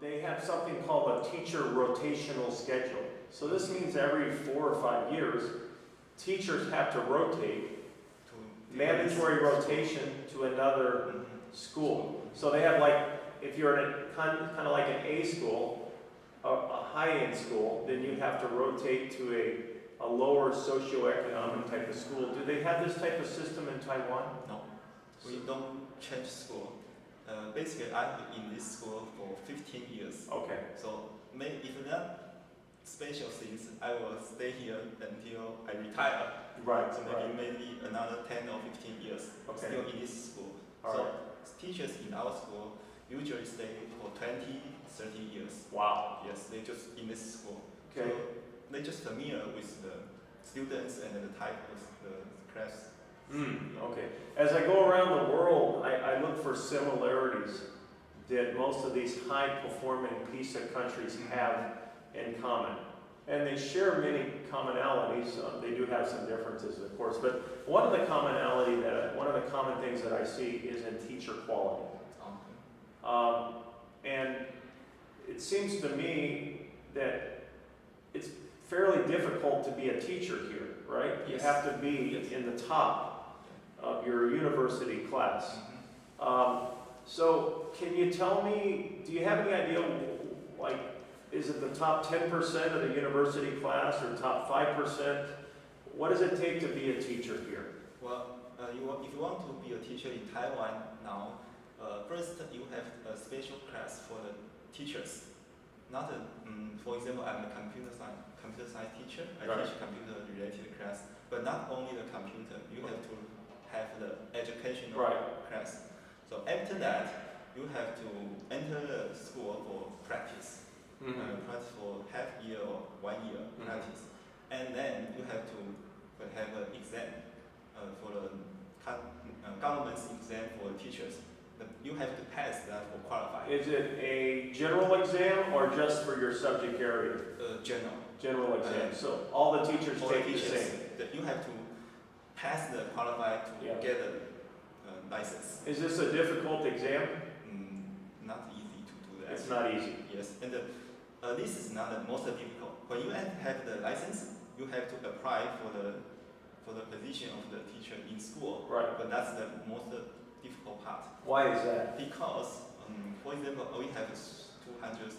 they have something called a teacher rotational schedule. So this means every 4 or 5 years, teachers have to rotate, mandatory rotation to another school. So they have like, if you're in a kind of like an A school, a high-end school, then you have to rotate to a lower socioeconomic type of school. Do they have this type of system in Taiwan? No, we don't change school. Basically, I've been in this school for 15 years. Okay. So maybe if not special things, I will stay here until I retire. Right. So maybe another 10 or 15 years still in this school. Teachers in our school usually stay for 20, 30 years. Wow. Yes, they just in this school. Okay. So they're just familiar with the students and the type of the class. Okay. As I go around the world, I look for similarities that most of these high-performing PISA countries have in common. And they share many commonalities. They do have some differences, of course. But one of the common things that I see is in teacher quality. And it seems to me that it's fairly difficult to be a teacher here, right? Yes. You have to be in the top of your university class. So can you tell me, do you have any idea, like, is it the top 10% of the university class or top 5%? What does it take to be a teacher here? Well, if you want to be a teacher in Taiwan now, first you have a special class for the teachers. Not for example, I'm a computer science teacher. I teach computer-related class, but not only the computer. You have to have the educational class. So after that, you have to enter the school for practice. Practice for half year or 1 year practice, and then you have to have an exam for the government's exam for teachers. You have to pass that for qualify. Is it a general exam or just for your subject area? General. General exam. So all the teachers take the same. You have to pass the qualify to get a license. Is this a difficult exam? Not easy to do that. It's not easy. Yes, and this is not the most difficult. When you have the license, you have to apply for the position of the teacher in school. Right. But that's the most difficult part. Why is that? Because, for example, we have 200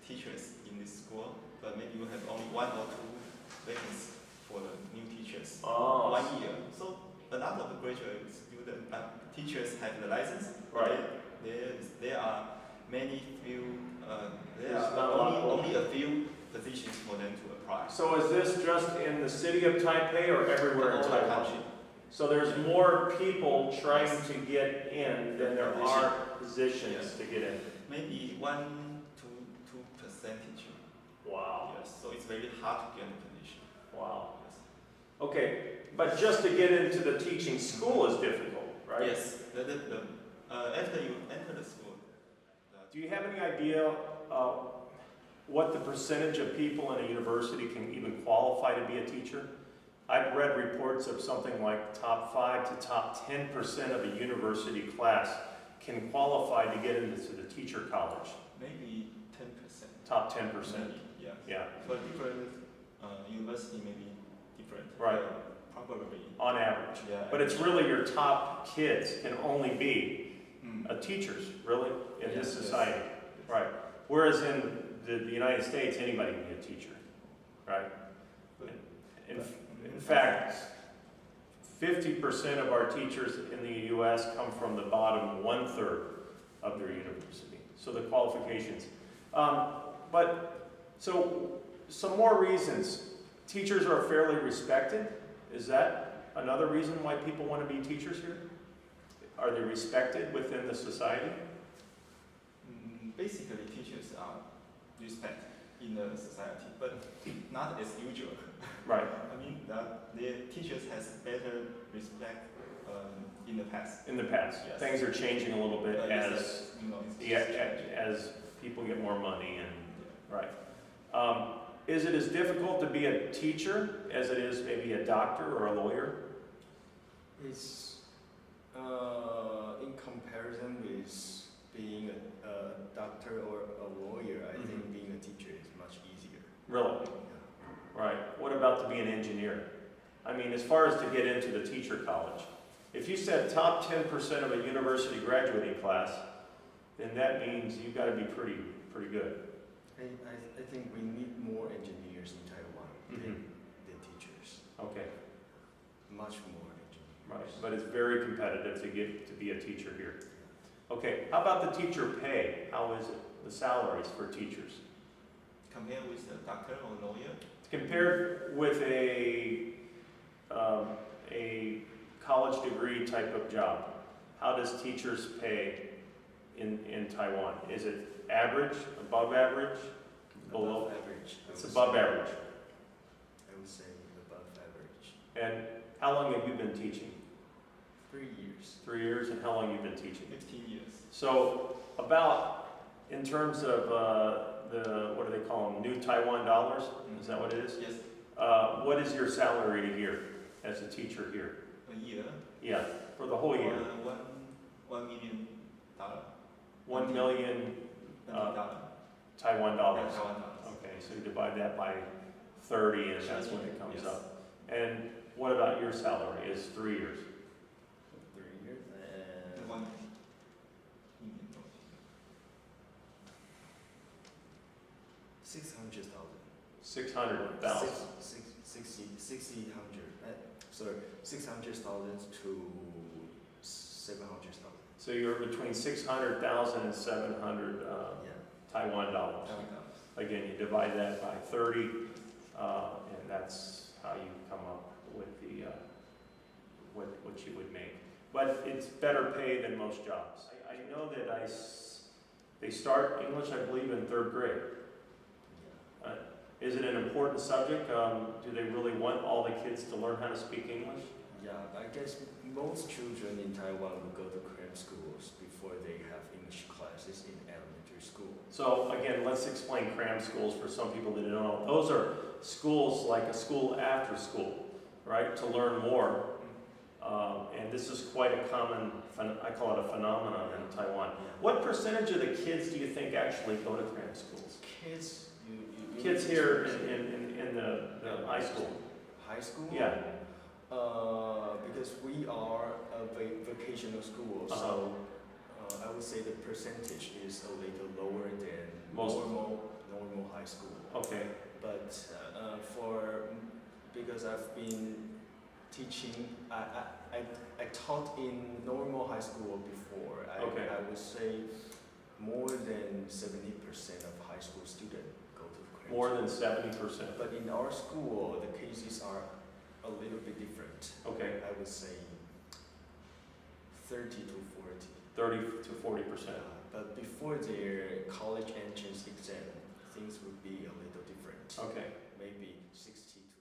teachers in this school, but maybe you have only 1 or 2 vacancies for the new teachers. 1 year. So a lot of graduate student teachers have the license. Right. There are only a few positions for them to apply. So is this just in the city of Taipei or everywhere in Taiwan? So there's more people trying to get in than there are positions to get in. Maybe 1 to 2%. Wow. Yes. So it's very hard to get a position. Wow. Yes. Okay, but just to get into the teaching school is difficult, right? Yes. After you enter the school. Do you have any idea what the percentage of people in a university can even qualify to be a teacher? I've read reports of something like top 5 to top 10% of a university class can qualify to get into the teacher college. Maybe 10%. Top 10%. Maybe, yeah. Yeah. For different university, maybe different. Right. Probably. On average. Yeah. But it's really your top kids can only be teachers, really, in this society. Yes. Right. Whereas in the United States, anybody can be a teacher. Right. In fact, 50% of our teachers in the U.S. come from the bottom 1/3 of their university. So the qualifications. But so some more reasons. Teachers are fairly respected. Is that another reason why people want to be teachers here? Are they respected within the society? Basically, teachers are respected in the society, but not as usual. Right. I mean, the teachers has better respect in the past. In the past, yes. Things are changing a little bit as as people get more money and right. Is it as difficult to be a teacher as it is maybe a doctor or a lawyer? It's in comparison with being a doctor or a lawyer, I think being a teacher is much easier. Really? Yeah. Right. What about to be an engineer? I mean, as far as to get into the teacher college, if you said top 10% of a university graduating class, then that means you've got to be pretty good. I think we need more engineers in Taiwan than teachers. Okay. Much more engineers. Right. But it's very competitive to get to be a teacher here. Okay. How about the teacher pay? How is it? The salaries for teachers? Compared with a doctor or lawyer, Compared with a college degree type of job, how does teachers pay in Taiwan? Is it average, above average, below? Above average. It's above average. I would say above average. And how long have you been teaching? 3 years. 3 years, and how long have you been teaching? 15 years. So about, in terms of what do they call them, new Taiwan dollars? Is that what it is? Yes, What is your salary here as a teacher here? a year. Yeah, for the whole year. $1 million. 1 million $1 Taiwan dollars. Taiwan dollars. Okay, so you divide that by 30 and that's what it comes Yes. up. And what about your salary? Is 3 years? 3 years. And 1 million. 600,000. 600,000. 600. Sorry, 600,000 to 700,000. So you're between 600,000 and 700 Yeah. Taiwan dollars. Again, you divide that by 30, and that's how you come up with the what you would make. But it's better pay than most jobs. I know that they start English, I believe, in 3rd grade. Is it an important subject? Do they really want all the kids to learn how to speak English? Yeah, I guess most children in Taiwan will go to cram schools before they have English classes in elementary school. So again, let's explain cram schools for some people that don't know. Those are schools like a school after school, right, to learn more. And this is quite a common, I call it a phenomenon in Taiwan. What percentage of the kids do you think actually go to cram schools? Kids here in the high school. High school? Yeah. Because we are a vocational school, so I would say the percentage is a little lower than Most. normal high school. Okay. But because I've been teaching, I taught in normal high school before. Okay. I would say more than 70% of high school students go to cram More school. than 70%. But in our school, the cases are a little bit different. Okay. I would say 30 to 40. 30 to 40%. But before their college entrance exam, things would be a little different. Okay. Maybe 60 to